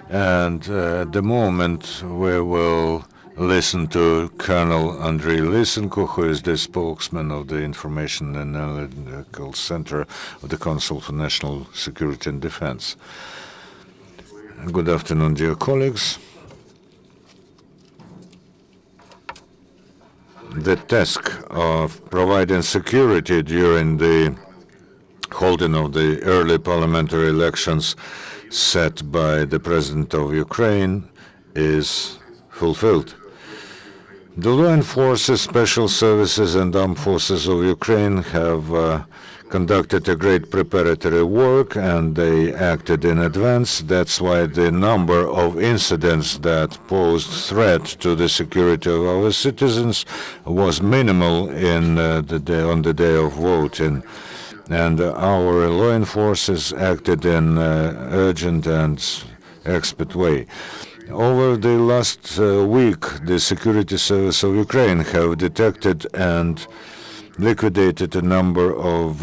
And at the moment, we will listen to Colonel Andriy Lysenko, who is the spokesman of the Information and Analytical Center of the Council for National Security and Defense. Good afternoon, dear colleagues. The task of providing security during the holding of the early parliamentary elections set by the President of Ukraine is fulfilled. The law enforcement, special services and armed forces of Ukraine have conducted a great preparatory work, and they acted in advance. That's why the number of incidents that posed threat to the security of our citizens was minimal on the day of voting. And our law enforcers acted in urgent and expert way. Over the last week, the Security Service of Ukraine have detected and liquidated a number of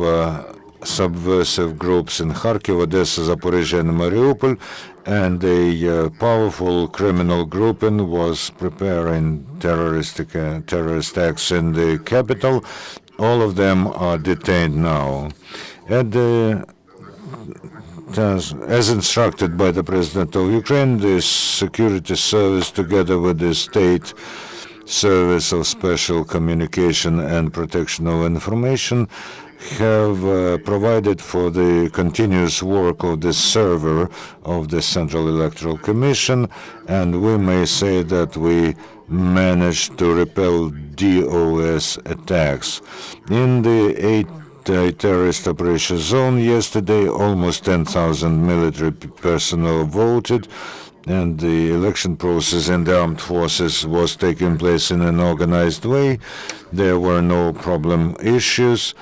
subversive groups in Kharkiv, Odessa, Zaporizhia, and Mariupol, and a powerful criminal grouping was preparing terrorist acts in the capital. All of them are detained now. As instructed by the President of Ukraine, the Security Service, together with the State Service of Special Communication and Protection of Information, have provided for the continuous work of the server of the Central Electoral Commission, and we may say that we managed to repel DOS attacks. In the terrorist operation zone yesterday, almost 10,000 military personnel voted, and the election process in the armed forces was taking place in an organized way. There were no problem issues.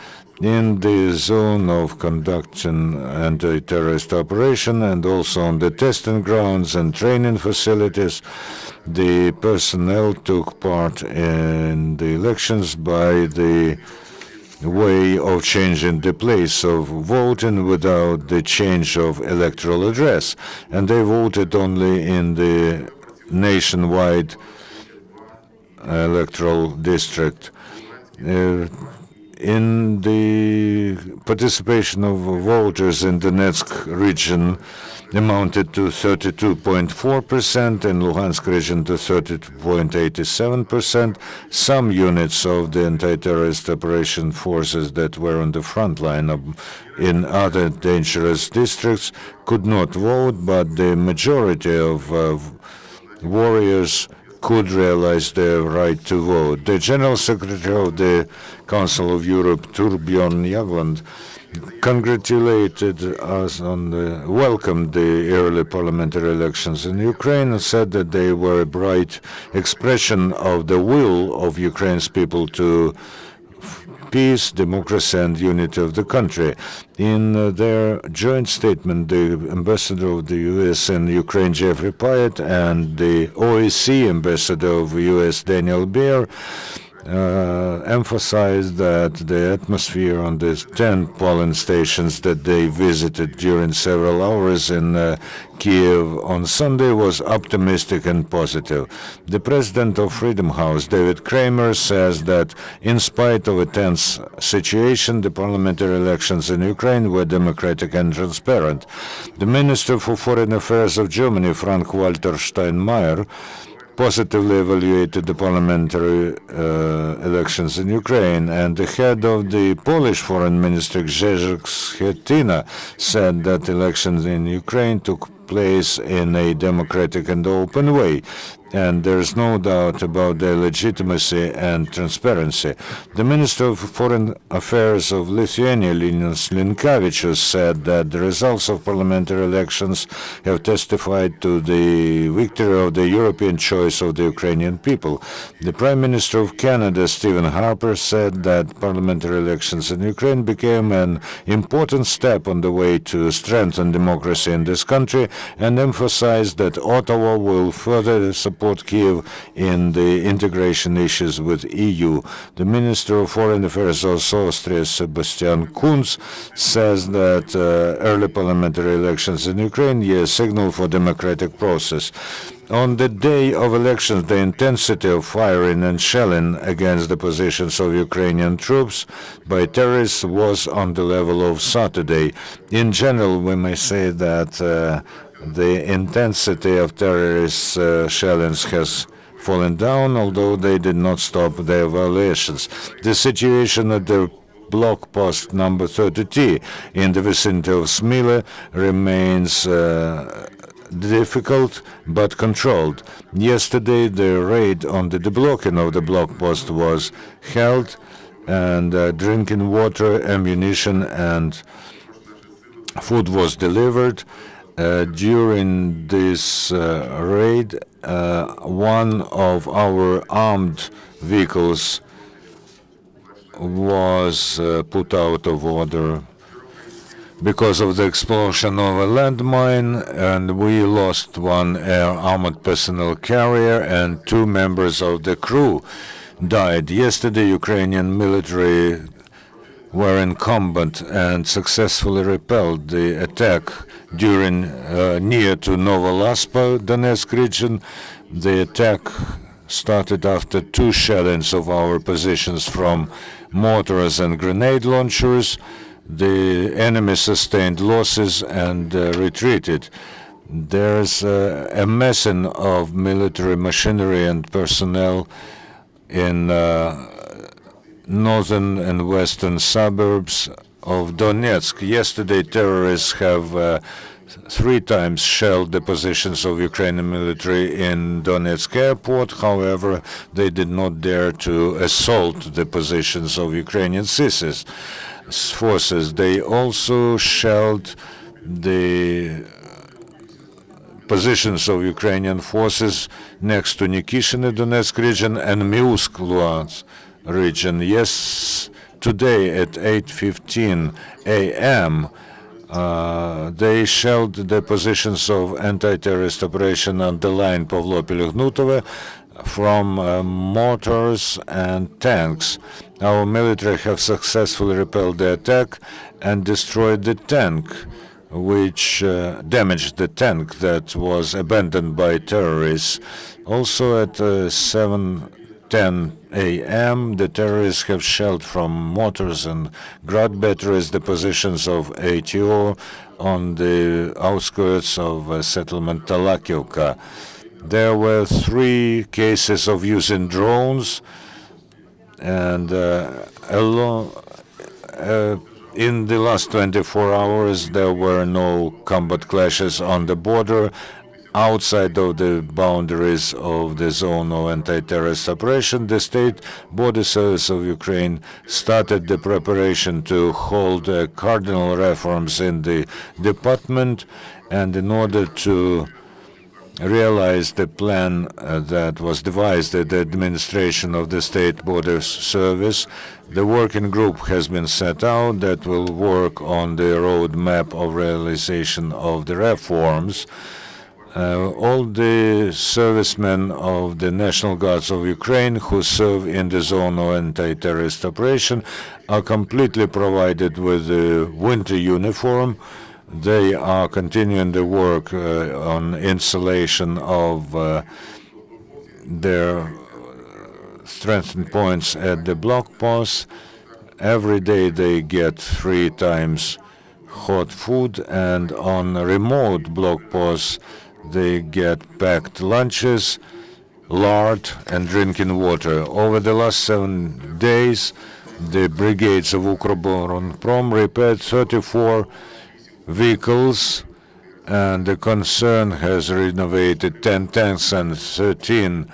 In the zone of conducting anti-terrorist operation and also on the testing grounds and training facilities, the personnel took part in the elections by the way of changing the place of voting without the change of electoral address. And they voted only in the nationwide electoral district. In the participation of voters in Donetsk region amounted to 32.4%, in Luhansk region to 30.87%. Some units of the anti-terrorist operation forces that were on the front line in other dangerous districts could not vote, but the majority of warriors could realize their right to vote. The General Secretary of the Council of Europe, Torbjörn Jagland, congratulated us welcomed the early parliamentary elections in Ukraine and said that they were a bright expression of the will of Ukraine's people to peace, democracy, and unity of the country. In their joint statement, the ambassador of the U.S. in Ukraine, Jeffrey Pyatt, and the OSCE ambassador of the U.S., Daniel Baer, emphasized that the atmosphere on the 10 polling stations that they visited during several hours in Kiev on Sunday was optimistic and positive. The president of Freedom House, David Kramer, says that in spite of a tense situation, the parliamentary elections in Ukraine were democratic and transparent. The Minister for Foreign Affairs of Germany, Frank-Walter Steinmeier, positively evaluated the parliamentary elections in Ukraine, and the head of the Polish Foreign Ministry, Grzegorz Schetyna, said that elections in Ukraine took place in a democratic and open way, and there is no doubt about their legitimacy and transparency. The Minister of Foreign Affairs of Lithuania, Linas Linkevičius, said that the results of parliamentary elections have testified to the victory of the European choice of the Ukrainian people. The Prime Minister of Canada, Stephen Harper, said that parliamentary elections in Ukraine became an important step on the way to strengthen democracy in this country and emphasized that Ottawa will further support Kiev in the integration issues with EU. The Minister of Foreign Affairs of Austria, Sebastian Kunz, says that early parliamentary elections in Ukraine are a signal for democratic process. On the day of elections, the intensity of firing and shelling against the positions of Ukrainian troops by terrorists was on the level of Saturday. In general, we may say that the intensity of terrorist shellings has fallen down, although they did not stop their violations. The situation at the block post number 30T in the vicinity of Smile remains difficult but controlled. Yesterday, the raid on the deblocking of the block post was held, and drinking water, ammunition, and food was delivered. During this raid, one of our armed vehicles was put out of order because of the explosion of a landmine, and we lost one air armored personnel carrier, and 2 members of the crew died. Yesterday, Ukrainian military were in combat and successfully repelled the attack during near to Novolaspa, Donetsk region. The attack started after 2 shellings of our positions from mortars and grenade launchers. The enemy sustained losses and retreated. There's a messing of military machinery and personnel in northern and western suburbs of Donetsk. Yesterday, terrorists have 3 times shelled the positions of Ukrainian military in Donetsk airport. However, they did not dare to assault the positions of Ukrainian forces. They also shelled the positions of Ukrainian forces next to Nikishino Donetsk region and Miusk Luhansk region. Yes, today at 8:15 a.m., they shelled the positions of anti-terrorist operation on the line Pavlo-Pelugnutovo from mortars and tanks. Our military have successfully repelled the attack and destroyed the tank, which damaged the tank that was abandoned by terrorists. Also at 7:10 a.m., the terrorists have shelled from mortars and grad batteries the positions of ATO on the outskirts of settlement Talakivka. There were 3 cases of using drones, and in the last 24 hours, there were no combat clashes on the border outside of the boundaries of the zone of anti-terrorist operation. The State Border Service of Ukraine started the preparation to hold cardinal reforms in the department, and in order to realize the plan that was devised at the administration of the State Border Service, the working group has been set out that will work on the roadmap of realization of the reforms. All the servicemen of the National Guards of Ukraine who serve in the zone of anti-terrorist operation are completely provided with the winter uniform. They are continuing the work on installation of their strengthened points at the block posts. Every day they get 3 times hot food, and on remote block posts they get packed lunches, lard, and drinking water. Over the last 7 days, the brigades of Ukroboronprom repaired 34 vehicles, and the concern has renovated 10 tanks and 13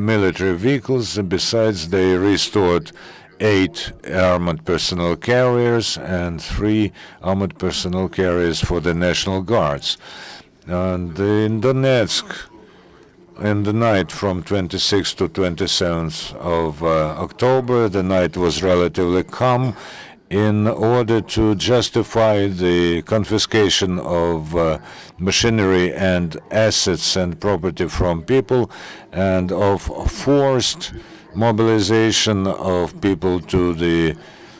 military vehicles. Besides, they restored 8 armored personnel carriers and 3 armored personnel carriers for the National Guards. And in Donetsk, in the night from 26th to 27th of October, the night was relatively calm. in order to justify the confiscation of machinery and assets and property from people, and of forced mobilization of people to the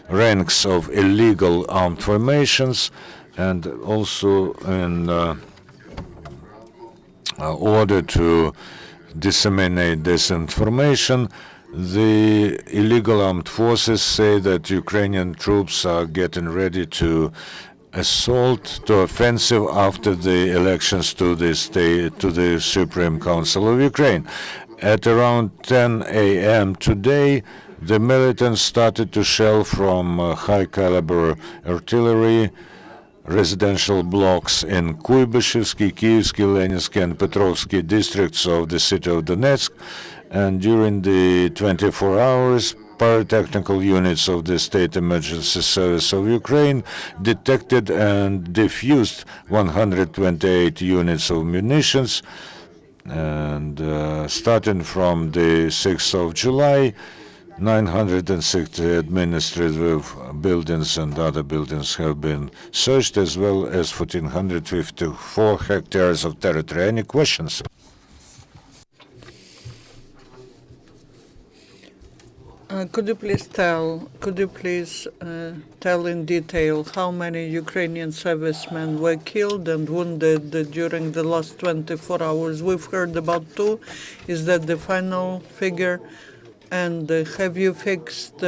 ranks of illegal armed formations, and also in order to disseminate this information. The illegal armed forces say that Ukrainian troops are getting ready to offensive after the elections to the Supreme Council of Ukraine. At around 10 a.m. today, the militants started to shell from high-caliber artillery residential blocks in Kuybышevsky, Kievsky, Leninsky, and Petrovsky districts of the city of Donetsk. And during the 24 hours, pyrotechnical units of the State Emergency Service of Ukraine detected and defused 128 units of munitions. And starting from the 6th of July, 960 administrative buildings and other buildings have been searched, as well as 1,454 hectares of territory. Any questions? Could you please tell in detail how many Ukrainian servicemen were killed and wounded during the last 24 hours? We've heard about 2. Is that the final figure? And have you fixed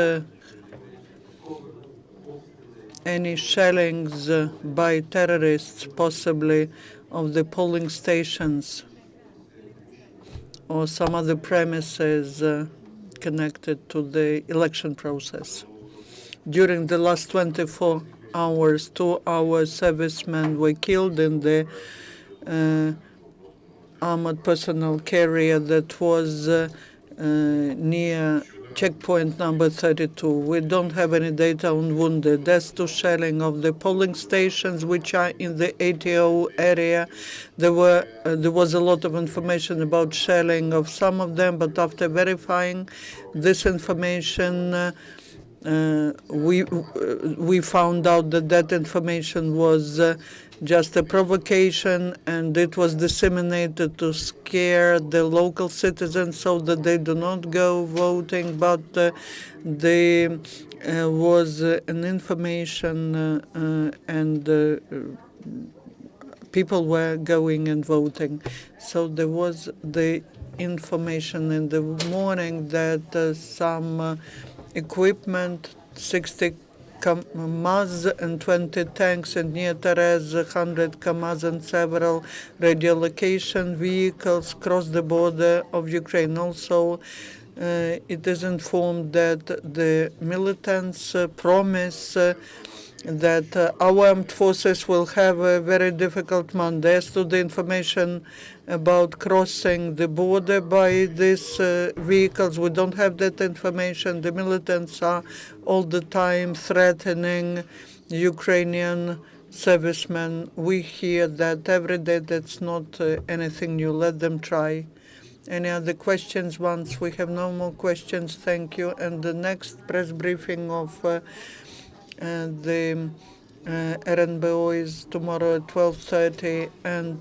any shellings by terrorists, possibly of the polling stations or some other premises connected to the election process? During the last 24 hours, 2 our servicemen were killed in the armored personnel carrier that was near checkpoint number 32. We don't have any data on wounded. As to shelling of the polling stations, which are in the ATO area, there was a lot of information about shelling of some of them, but after verifying this information, we found out that information was just a provocation, and it was disseminated to scare the local citizens so that they do not go voting. But there was an information and people were going and voting. So there was the information in the morning that some equipment, 60 KAMAZ and 20 tanks, and near Terez, 100 KAMAZ and several radio location vehicles crossed the border of Ukraine. Also, it is informed that the militants promise that our armed forces will have a very difficult Monday. As to the information about crossing the border by these vehicles, we don't have that information. The militants are all the time threatening Ukrainian servicemen. We hear that every day. That's not anything new. Let them try. Any other questions? Once we have no more questions, thank you. And the next press briefing of the RNBO is tomorrow at 12:30, and